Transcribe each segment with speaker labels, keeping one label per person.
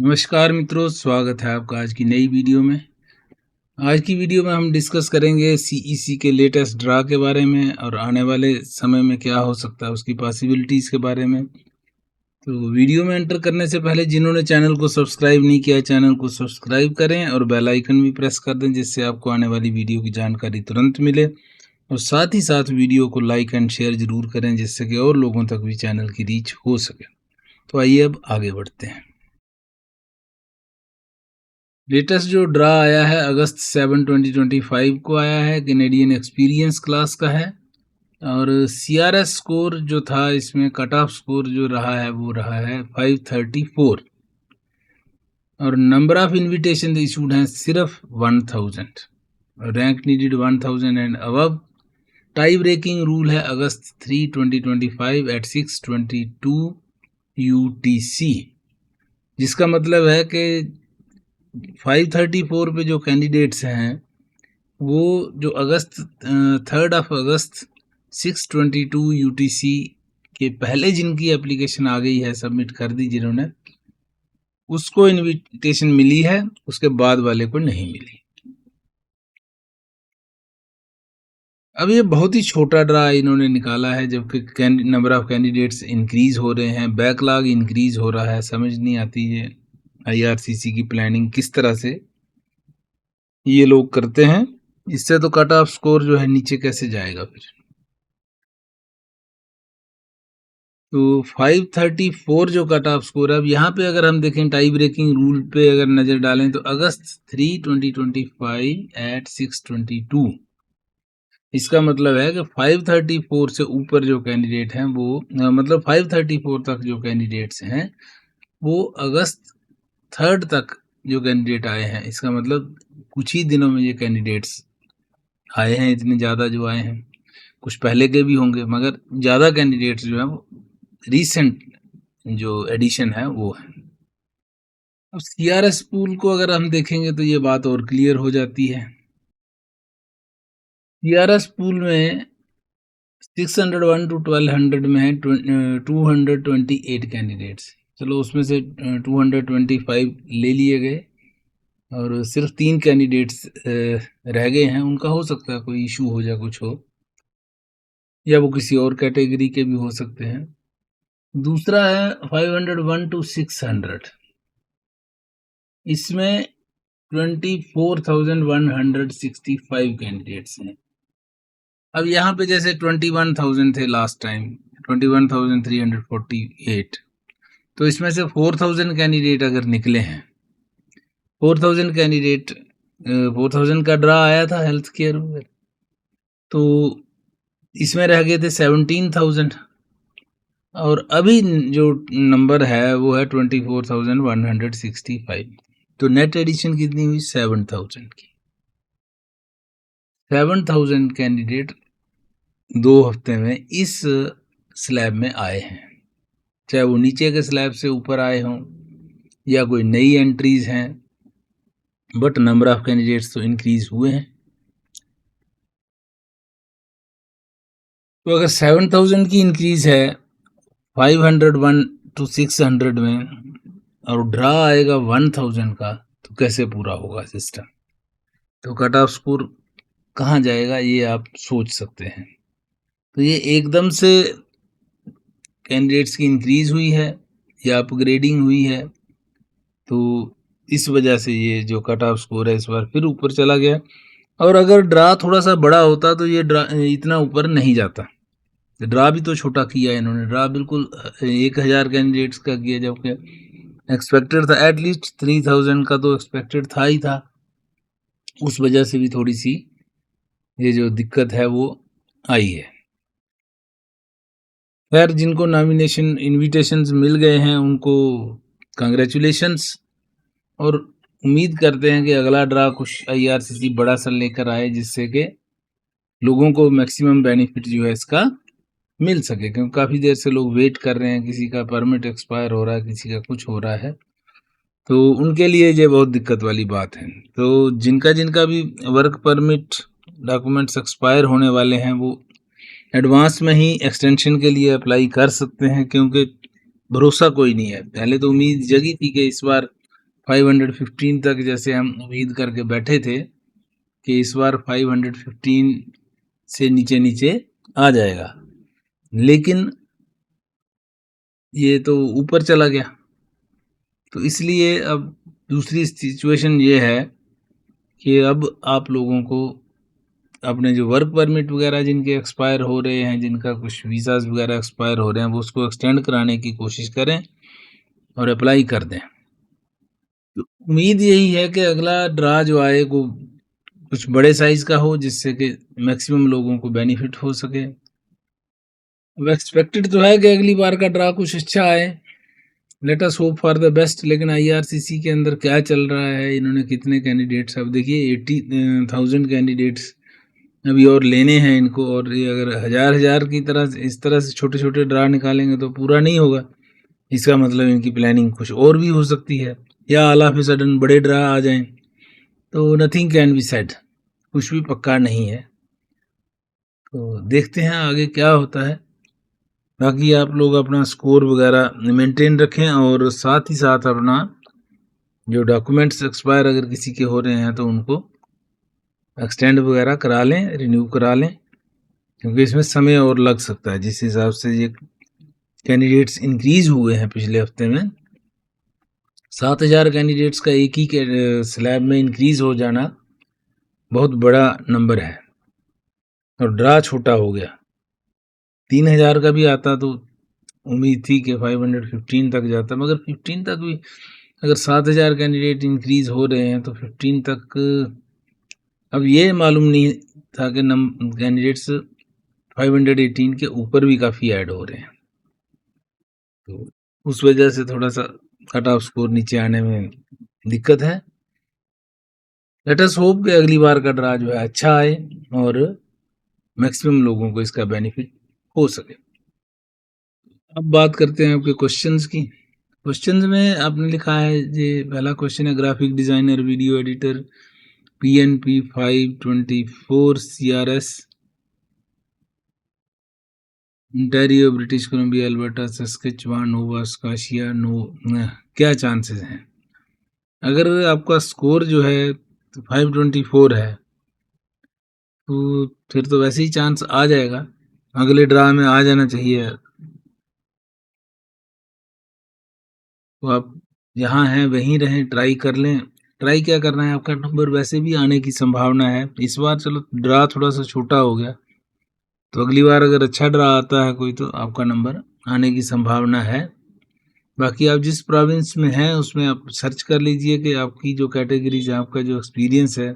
Speaker 1: नमस्कार मित्रों, स्वागत है आपका आज की नई वीडियो में। आज की वीडियो में हम डिस्कस करेंगे सीईसी के लेटेस्ट ड्रा के बारे में और आने वाले समय में क्या हो सकता है उसकी पॉसिबिलिटीज़ के बारे में। तो वीडियो में एंटर करने से पहले जिन्होंने चैनल को सब्सक्राइब नहीं किया है, चैनल को सब्सक्राइब करें और बेल आइकन भी प्रेस कर दें, जिससे आपको आने वाली वीडियो की जानकारी तुरंत मिले। और साथ ही साथ वीडियो को लाइक एंड शेयर ज़रूर करें, जिससे कि और लोगों तक भी चैनल की रीच हो सके। तो आइए अब आगे बढ़ते हैं। लेटेस्ट जो ड्रा आया है अगस्त 7 2025 को आया है, कैनेडियन एक्सपीरियंस क्लास का है। और सीआरएस स्कोर जो था, इसमें कट ऑफ स्कोर जो रहा है वो रहा है 534। और नंबर ऑफ इनविटेशन इशूड हैं सिर्फ 1000। Rank needed 1000 and above. Tie breaking rule है अगस्त 3 2025 एट 6:22 UTC, जिसका मतलब है कि 534 पे जो कैंडिडेट्स हैं वो जो अगस्त 3 अगस्त 6:22 UTC के पहले जिनकी एप्लीकेशन आ गई है, सबमिट कर दी जिन्होंने, उसको इनविटेशन मिली है, उसके बाद वाले को नहीं मिली। अब ये बहुत ही छोटा ड्रा इन्होंने निकाला है, जबकि नंबर ऑफ कैंडिडेट्स इंक्रीज हो रहे हैं, बैकलॉग इंक्रीज हो रहा है। समझ नहीं आती है IRCC की प्लानिंग किस तरह से ये लोग करते हैं। इससे तो कट ऑफ स्कोर जो है नीचे कैसे जाएगा फिर। तो 534 जो कट ऑफ स्कोर है, अब यहाँ पे अगर हम देखें टाई ब्रेकिंग रूल पे अगर नज़र डालें, तो अगस्त 3 2025 एट 6:22, इसका मतलब है कि 534 से ऊपर जो कैंडिडेट हैं वो मतलब 534 तक जो कैंडिडेट्स हैं वो अगस्त 3 तक जो कैंडिडेट आए हैं, इसका मतलब कुछ ही दिनों में ये कैंडिडेट्स आए हैं। इतने ज़्यादा जो आए हैं, कुछ पहले के भी होंगे, मगर ज़्यादा कैंडिडेट्स जो हैं वो रीसेंट जो एडिशन है वो है। अब सीआरएस पूल को अगर हम देखेंगे तो ये बात और क्लियर हो जाती है। सीआरएस पूल में 601 to 1200 में है 228 कैंडिडेट्स। चलो उसमें से 225 ले लिए गए और सिर्फ 3 कैंडिडेट्स रह गए हैं। उनका हो सकता है कोई इशू हो, या कुछ हो, या वो किसी और कैटेगरी के भी हो सकते हैं। दूसरा है 501 to 600, इसमें 24,165 कैंडिडेट्स हैं। अब यहाँ पे जैसे 21,000 थे लास्ट टाइम, 21,348, तो इसमें से 4,000 कैंडिडेट अगर निकले हैं, 4,000 कैंडिडेट, 4,000 का ड्रा आया था हेल्थ केयर में, तो इसमें रह गए थे 17,000। और अभी जो नंबर है वो है 24,165। तो नेट एडिशन कितनी हुई? 7,000 की। 7,000 कैंडिडेट 2 हफ्ते में इस स्लैब में आए हैं, चाहे वो नीचे के स्लैब से ऊपर आए हों या कोई नई एंट्रीज हैं, बट नंबर ऑफ कैंडिडेट्स तो इंक्रीज हुए हैं। तो अगर 7,000 की इंक्रीज है 501 to 600 में, और ड्रा आएगा 1,000 का, तो कैसे पूरा होगा सिस्टम? तो कट ऑफ स्कोर कहाँ जाएगा ये आप सोच सकते हैं। तो ये एकदम से कैंडिडेट्स की इंक्रीज हुई है या अपग्रेडिंग हुई है, तो इस वजह से ये जो कट ऑफ स्कोर है इस बार फिर ऊपर चला गया। और अगर ड्रा थोड़ा सा बड़ा होता तो ये ड्रा इतना ऊपर नहीं जाता। ड्रा भी तो छोटा किया है इन्होंने, ड्रा बिल्कुल 1,000 कैंडिडेट्स का किया, जबकि एक्सपेक्टेड था एटलीस्ट 3,000 का, तो एक्सपेक्टेड था ही था। उस वजह से भी थोड़ी सी ये जो दिक्कत है वो आई है। खैर, जिनको नॉमिनेशन इनविटेशंस मिल गए हैं उनको कांग्रेचुलेशंस, और उम्मीद करते हैं कि अगला ड्रा कुछ IRCC बड़ा सा लेकर आए, जिससे कि लोगों को मैक्सिमम बेनिफिट जो है इसका मिल सके। क्योंकि काफ़ी देर से लोग वेट कर रहे हैं, किसी का परमिट एक्सपायर हो रहा है, किसी का कुछ हो रहा है, तो उनके लिए ये बहुत दिक्कत वाली बात है। तो जिनका जिनका भी वर्क परमिट डॉक्यूमेंट्स एक्सपायर होने वाले हैं वो एडवांस में ही एक्सटेंशन के लिए अप्लाई कर सकते हैं, क्योंकि भरोसा कोई नहीं है। पहले तो उम्मीद जगी थी कि इस बार 515 तक जैसे हम उम्मीद करके बैठे थे कि इस बार 515 से नीचे आ जाएगा, लेकिन ये तो ऊपर चला गया। तो इसलिए अब दूसरी सिचुएशन ये है कि अब आप लोगों को अपने जो वर्क परमिट वगैरह जिनके एक्सपायर हो रहे हैं, जिनका कुछ वीज़ाज़ वगैरह एक्सपायर हो रहे हैं, वो उसको एक्सटेंड कराने की कोशिश करें और अप्लाई कर दें। तो उम्मीद यही है कि अगला ड्रा जो आए वो कुछ बड़े साइज़ का हो, जिससे कि मैक्सिमम लोगों को बेनिफिट हो सके। अब एक्सपेक्टेड तो है कि अगली बार का ड्रा कुछ अच्छा आए, let us hope for the best. लेकिन आईआरसीसी के अंदर क्या चल रहा है, इन्होंने कितने कैंडिडेट्स, अब देखिए 80,000 कैंडिडेट्स अभी और लेने हैं इनको, और ये अगर हज़ार की तरह इस तरह से छोटे-छोटे ड्रा निकालेंगे तो पूरा नहीं होगा। इसका मतलब इनकी प्लानिंग कुछ और भी हो सकती है, या ऑल ऑफ अ सडन बड़े ड्रा आ जाएँ, तो नथिंग कैन बी सेड, कुछ भी पक्का नहीं है। तो देखते हैं आगे क्या होता है। बाकी आप लोग अपना स्कोर वगैरह मेंटेन रखें, और साथ ही साथ अपना जो डॉक्यूमेंट्स एक्सपायर अगर किसी के हो रहे हैं तो उनको एक्सटेंड वगैरह करा लें, रिन्यू करा लें, क्योंकि इसमें समय और लग सकता है। जिस हिसाब से ये कैंडिडेट्स इंक्रीज हुए हैं पिछले हफ्ते में, 7,000 कैंडिडेट्स का एक ही स्लैब में इंक्रीज हो जाना बहुत बड़ा नंबर है, और ड्रा छोटा हो गया। 3,000 का भी आता तो उम्मीद थी कि 515 तक जाता, मगर 15 तक भी अगर 7,000 कैंडिडेट इंक्रीज हो रहे हैं तो 15 तक अब ये मालूम नहीं था कि कैंडिडेट्स 518 के ऊपर भी काफ़ी ऐड हो रहे हैं। तो उस वजह से थोड़ा सा कट ऑफ स्कोर नीचे आने में दिक्कत है। लेट अस होप कि अगली बार का ड्रा जो है अच्छा आए और मैक्सिमम लोगों को इसका बेनिफिट हो सके। अब बात करते हैं आपके क्वेश्चंस की। क्वेश्चंस में आपने लिखा है, ये पहला क्वेश्चन है, graphic designer, video editor, PNP 524 CRS, Ontario, British Columbia, Alberta, Saskatchewan, Nova Scotia, क्या चांसेस हैं? अगर आपका स्कोर जो है 524 है तो फिर तो वैसे ही चांस आ जाएगा, अगले ड्रा में आ जाना चाहिए। तो आप जहाँ हैं वहीं रहें, ट्राई कर लें। ट्राई क्या करना है, आपका नंबर वैसे भी आने की संभावना है। इस बार चलो ड्रा थोड़ा सा छोटा हो गया, तो अगली बार अगर अच्छा ड्रा आता है कोई, तो आपका नंबर आने की संभावना है। बाकी आप जिस प्रोविंस में हैं उसमें आप सर्च कर लीजिए कि आपकी जो कैटेगरीज है, आपका जो एक्सपीरियंस है,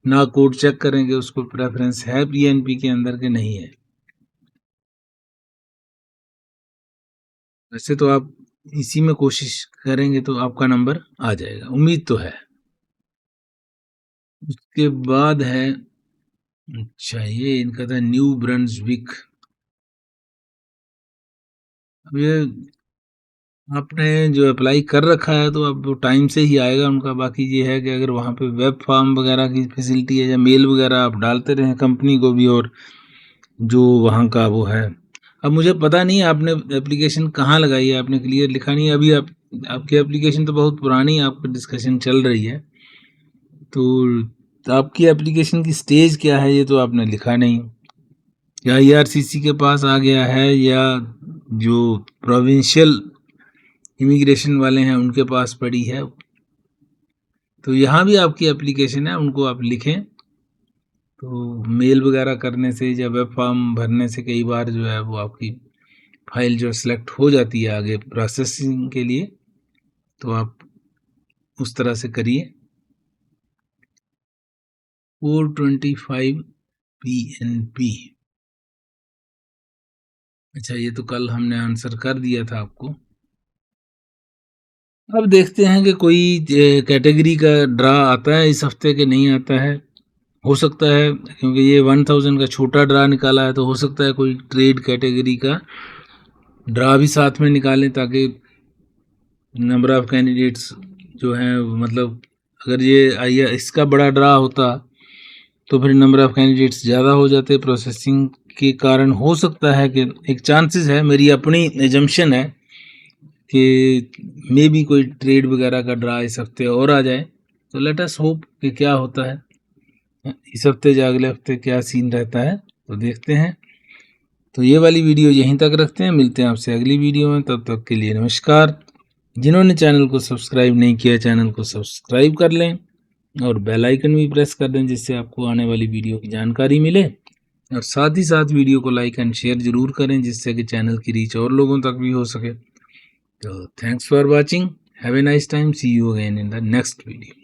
Speaker 1: ना कोड चेक करेंगे उसको प्रेफरेंस है PNP के अंदर के नहीं है। वैसे तो आप इसी में कोशिश करेंगे तो आपका नंबर आ जाएगा, उम्मीद तो है। उसके बाद है, अच्छा ये इनका था न्यू ब्रंसविक। अब ये आपने जो अप्लाई कर रखा है तो अब वो टाइम से ही आएगा उनका। बाकी ये है कि अगर वहाँ पे वेब फॉर्म वगैरह की फैसिलिटी है, या मेल वगैरह आप डालते रहें कंपनी को भी, और जो वहाँ का वो है। अब मुझे पता नहीं आपने एप्लीकेशन कहाँ लगाई है, आपने क्लियर लिखा नहीं है अभी। आपकी एप्लीकेशन तो बहुत पुरानी आपकी डिस्कशन चल रही है, तो आपकी एप्लीकेशन की स्टेज क्या है ये तो आपने लिखा नहीं। या IRCC के पास आ गया है, या जो प्रोविंशियल इमिग्रेशन वाले हैं उनके पास पड़ी है। तो यहाँ भी आपकी एप्लीकेशन है, उनको आप लिखें। तो मेल वगैरह करने से या वेब फॉर्म भरने से कई बार जो है वो आपकी फाइल जो सिलेक्ट हो जाती है आगे प्रोसेसिंग के लिए, तो आप उस तरह से करिए। 425 PNP, अच्छा ये तो कल हमने आंसर कर दिया था आपको। अब देखते हैं कि कोई कैटेगरी का ड्रा आता है इस हफ्ते के, नहीं आता है। हो सकता है क्योंकि ये 1000 का छोटा ड्रा निकाला है, तो हो सकता है कोई ट्रेड कैटेगरी का ड्रा भी साथ में निकालें, ताकि नंबर ऑफ कैंडिडेट्स जो हैं, मतलब अगर ये आइए इसका बड़ा ड्रा होता तो फिर नंबर ऑफ कैंडिडेट्स ज़्यादा हो जाते प्रोसेसिंग के कारण। हो सकता है कि एक चांसेस है, मेरी अपनी एजम्पशन है कि मे भी कोई ट्रेड वगैरह का ड्रा इस हफ्ते और आ जाए, तो लेट अस होप कि क्या होता है इस हफ्ते या अगले हफ्ते, क्या सीन रहता है तो देखते हैं। तो ये वाली वीडियो यहीं तक रखते हैं, मिलते हैं आपसे अगली वीडियो में, तब तक के लिए नमस्कार। जिन्होंने चैनल को सब्सक्राइब नहीं किया, चैनल को सब्सक्राइब कर लें और बेल आइकन भी प्रेस कर दें, जिससे आपको आने वाली वीडियो की जानकारी मिले। और साथ ही साथ वीडियो को लाइक एंड शेयर जरूर करें, जिससे कि चैनल की रीच और लोगों तक भी हो सके। तो thanks for watching, have a nice time, see you again in the next video.